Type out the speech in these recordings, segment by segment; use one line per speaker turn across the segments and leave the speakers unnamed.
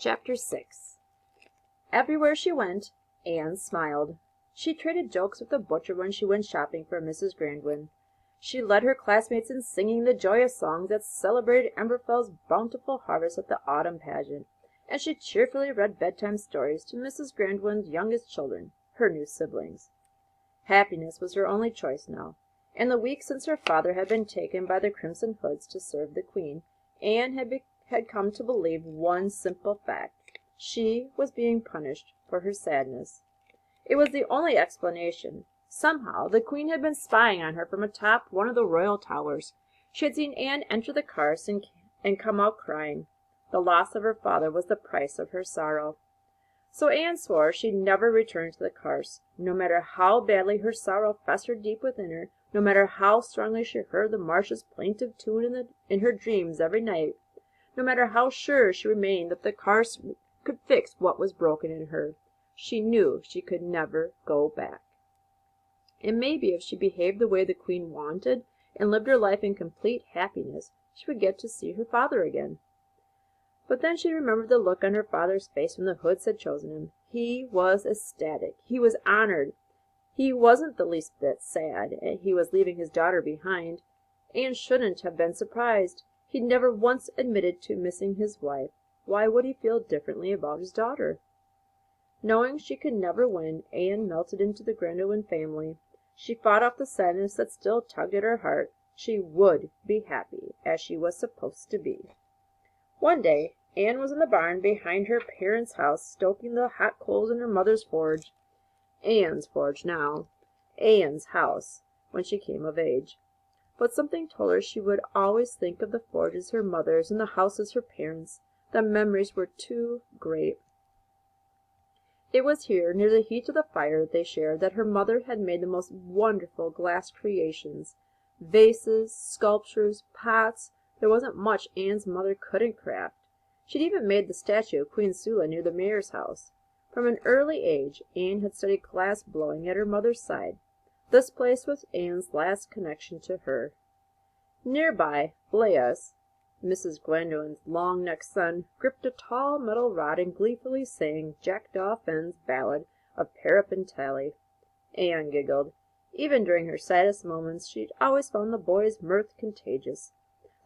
Chapter 6. Everywhere she went, Anne smiled. She traded jokes with the butcher when she went shopping for Mrs. Grandwin. She led her classmates in singing the joyous songs that celebrated Emberfell's bountiful harvest at the autumn pageant, and she cheerfully read bedtime stories to Mrs. Grandwin's youngest children, her new siblings. Happiness was her only choice now. In the week since her father had been taken by the Crimson Hoods to serve the Queen, Anne had come to believe one simple fact. She was being punished for her sadness. It was the only explanation. Somehow the Queen had been spying on her from atop one of the royal towers. She had seen Anne enter the cars and come out crying. The loss of her father was the price of her sorrow. So Anne swore she'd never return to the cars, no matter how badly her sorrow festered deep within her, no matter how strongly she heard the marsh's plaintive tune in her dreams every night, no matter how sure she remained that the cars could fix what was broken in her. She knew she could never go back. And maybe if she behaved the way the Queen wanted, and lived her life in complete happiness, she would get to see her father again. But then she remembered the look on her father's face when the Hoods had chosen him. He was ecstatic. He was honored. He wasn't the least bit sad. He was leaving his daughter behind. Anne shouldn't have been surprised. He'd never once admitted to missing his wife. Why would he feel differently about his daughter? Knowing she could never win, Anne melted into the Grandwin family. She fought off the sadness that still tugged at her heart. She would be happy, as she was supposed to be. One day, Anne was in the barn behind her parents' house, stoking the hot coals in her mother's forge. Anne's forge now. Anne's house, when she came of age. But something told her she would always think of the forge as her mother's and the house as her parents'. The memories were too great. It was here, near the heat of the fire that they shared, that her mother had made the most wonderful glass creations. Vases, sculptures, pots. There wasn't much Anne's mother couldn't craft. She'd even made the statue of Queen Sula near the mayor's house. From an early age, Anne had studied glass blowing at her mother's side. This place was Anne's last connection to her. Nearby, Laius, Mrs. Gwendolen's long-necked son, gripped a tall metal rod and gleefully sang Jackdaw Fenn's ballad of Parapentale. Anne giggled. Even during her saddest moments, she'd always found the boy's mirth contagious.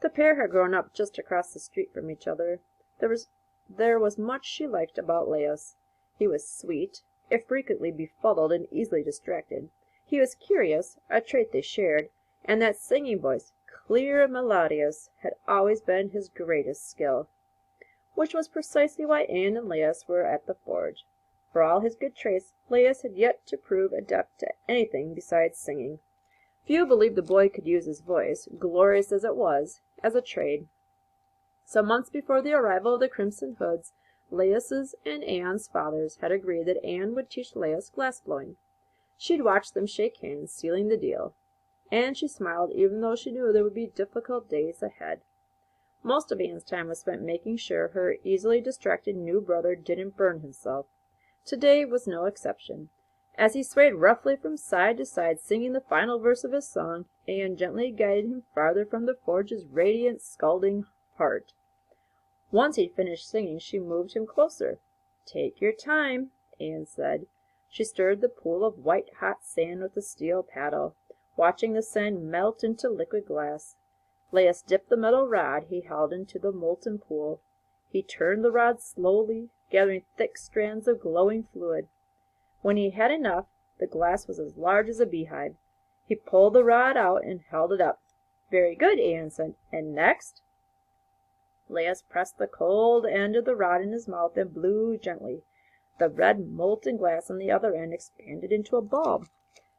The pair had grown up just across the street from each other. There was much she liked about Laius. He was sweet, if frequently befuddled and easily distracted. He was curious, a trait they shared, and that singing voice, clear and melodious, had always been his greatest skill. Which was precisely why Anne and Laius were at the forge. For all his good traits, Laius had yet to prove adept at anything besides singing. Few believed the boy could use his voice, glorious as it was, as a trade. Some months before the arrival of the Crimson Hoods, Laius's and Anne's fathers had agreed that Anne would teach Laius glass-blowing. She'd watch them shake hands, sealing the deal. And she smiled, even though she knew there would be difficult days ahead. Most of Anne's time was spent making sure her easily distracted new brother didn't burn himself. Today was no exception. As he swayed roughly from side to side, singing the final verse of his song, Anne gently guided him farther from the forge's radiant, scalding heart. Once he'd finished singing, she moved him closer. "Take your time," Anne said. She stirred the pool of white-hot sand with the steel paddle, watching the sand melt into liquid glass. Laius dipped the metal rod he held into the molten pool. He turned the rod slowly, gathering thick strands of glowing fluid. When he had enough, the glass was as large as a beehive. He pulled the rod out and held it up. "Very good," Anne said. "And next?" Laius pressed the cold end of the rod in his mouth and blew gently. The red molten glass on the other end expanded into a bulb.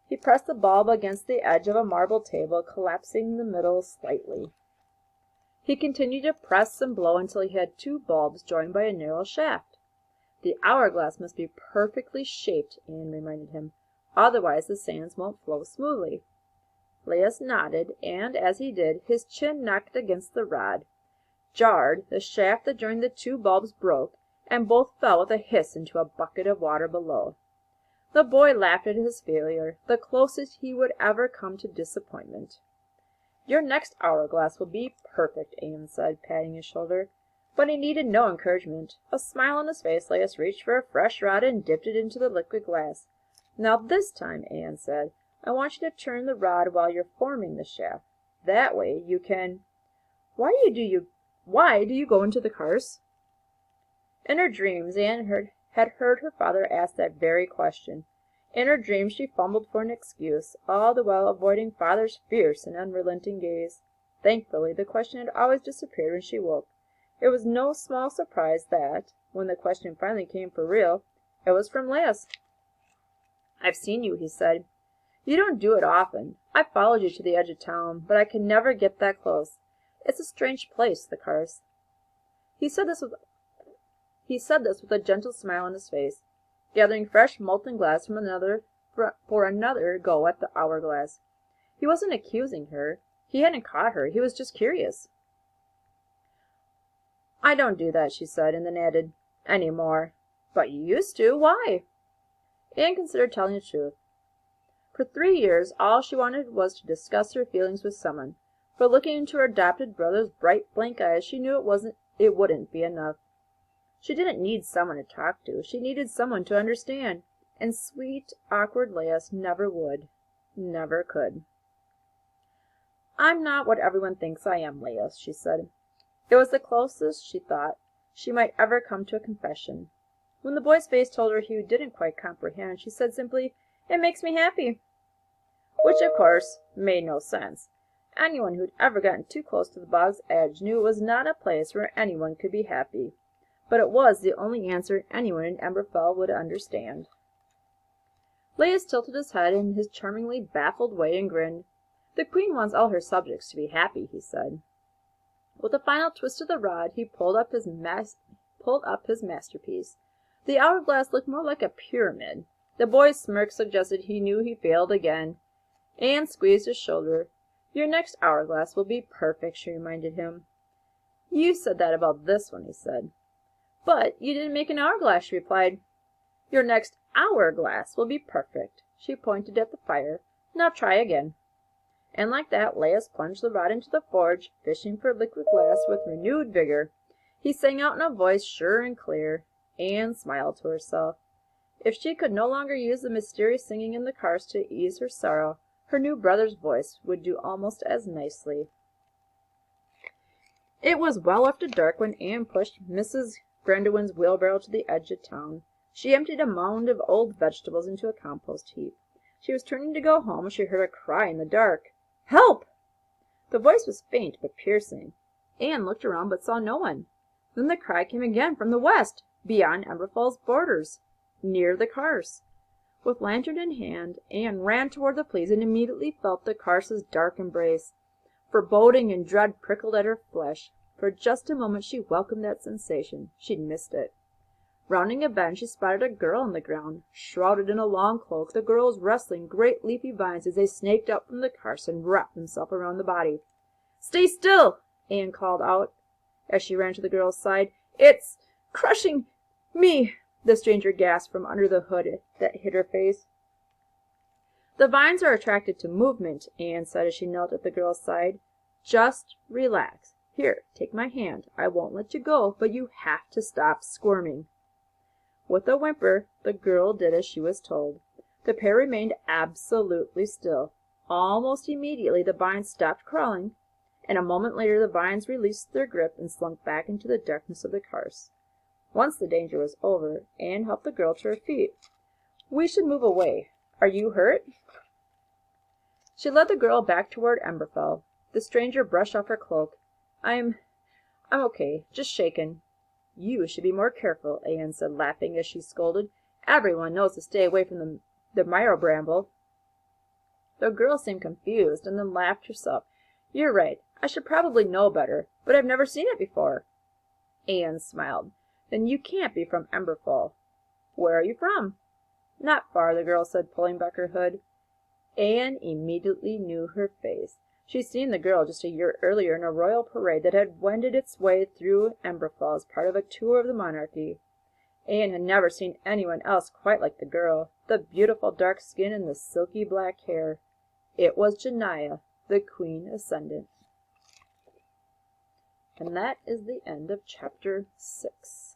He pressed the bulb against the edge of a marble table, collapsing the middle slightly. He continued to press and blow until he had two bulbs joined by a narrow shaft. "The hourglass must be perfectly shaped," Anne reminded him. "Otherwise the sands won't flow smoothly." Laius nodded, and as he did, his chin knocked against the rod. Jarred, the shaft that joined the two bulbs broke, and both fell with a hiss into a bucket of water below. The boy laughed at his failure, the closest he would ever come to disappointment. "Your next hourglass will be perfect," Anne said, patting his shoulder. But he needed no encouragement. A smile on his face, Laius reached for a fresh rod and dipped it into the liquid glass. "Now this time," Anne said, "I want you to turn the rod while you're forming the shaft. That way you can— Why do you go into the cars?" In her dreams, Anne had heard her father ask that very question. In her dreams she fumbled for an excuse, all the while avoiding father's fierce and unrelenting gaze. Thankfully, the question had always disappeared when she woke. It was no small surprise that, when the question finally came for real, it was from Laius. "I've seen you," he said. "You don't do it often. I followed you to the edge of town, but I can never get that close. It's a strange place, the cars." He said this with a gentle smile on his face, gathering fresh molten glass for another go at the hourglass. He wasn't accusing her. He hadn't caught her. He was just curious. "I don't do that," she said, and then added, "any more." "But you used to. Why?" Anne considered telling the truth. For 3 years all she wanted was to discuss her feelings with someone, but looking into her adopted brother's bright blank eyes, she knew it wouldn't be enough. She didn't need someone to talk to. She needed someone to understand, and sweet, awkward Laius never would, never could. "I'm not what everyone thinks I am, Laius," she said. It was the closest, she thought, she might ever come to a confession. When the boy's face told her he didn't quite comprehend, she said simply, "It makes me happy." Which, of course, made no sense. Anyone who'd ever gotten too close to the bog's edge knew it was not a place where anyone could be happy. But it was the only answer anyone in Emberfell would understand. Laius tilted his head in his charmingly baffled way and grinned. "The queen wants all her subjects to be happy," he said. With a final twist of the rod, he pulled up his masterpiece. The hourglass looked more like a pyramid. The boy's smirk suggested he knew he failed again. Anne squeezed his shoulder. "Your next hourglass will be perfect," she reminded him. "You said that about this one," he said. "But you didn't make an hourglass," she replied. "Your next hourglass will be perfect." She pointed at the fire. "Now try again." And like that, Laius plunged the rod into the forge, fishing for liquid glass with renewed vigor. He sang out in a voice sure and clear. Anne smiled to herself. If she could no longer use the mysterious singing in the cars to ease her sorrow, her new brother's voice would do almost as nicely. It was well after dark when Anne pushed Mrs. Grandowen's wheelbarrow to the edge of town. She emptied a mound of old vegetables into a compost heap. She was turning to go home when she heard a cry in the dark. "Help!" The voice was faint but piercing. Anne looked around but saw no one. Then the cry came again from the west, beyond Emberfell's borders, near the cars. With lantern in hand, Anne ran toward the place and immediately felt the Carse's dark embrace. Foreboding and dread prickled at her flesh. For just a moment she welcomed that sensation. She'd missed it. Rounding a bend, she spotted a girl on the ground, shrouded in a long cloak. The girl was wrestling great leafy vines as they snaked up from the Carse and wrapped themselves around the body. "Stay still!" Anne called out as she ran to the girl's side. "It's crushing me!" the stranger gasped from under the hood that hid her face. "The vines are attracted to movement," Anne said as she knelt at the girl's side. "Just relax. Here, take my hand. I won't let you go, but you have to stop squirming." With a whimper, the girl did as she was told. The pair remained absolutely still. Almost immediately the vines stopped crawling, and a moment later the vines released their grip and slunk back into the darkness of the Carse. Once the danger was over, Anne helped the girl to her feet. "We should move away. Are you hurt?" She led the girl back toward Emberfell. The stranger brushed off her cloak. I'm okay, just shaken." "You should be more careful," Anne said, laughing as she scolded. "Everyone knows to stay away from the marrow bramble." The girl seemed confused and then laughed herself. "You're right. I should probably know better, but I've never seen it before." Anne smiled. "Then you can't be from Emberfell. Where are you from?" "Not far," the girl said, pulling back her hood. Anne immediately knew her face. She'd seen the girl just a year earlier in a royal parade that had wended its way through Emberfell as part of a tour of the monarchy. Anne had never seen anyone else quite like the girl, the beautiful dark skin and the silky black hair. It was Janaya, the Queen Ascendant. And that is the end of chapter 6.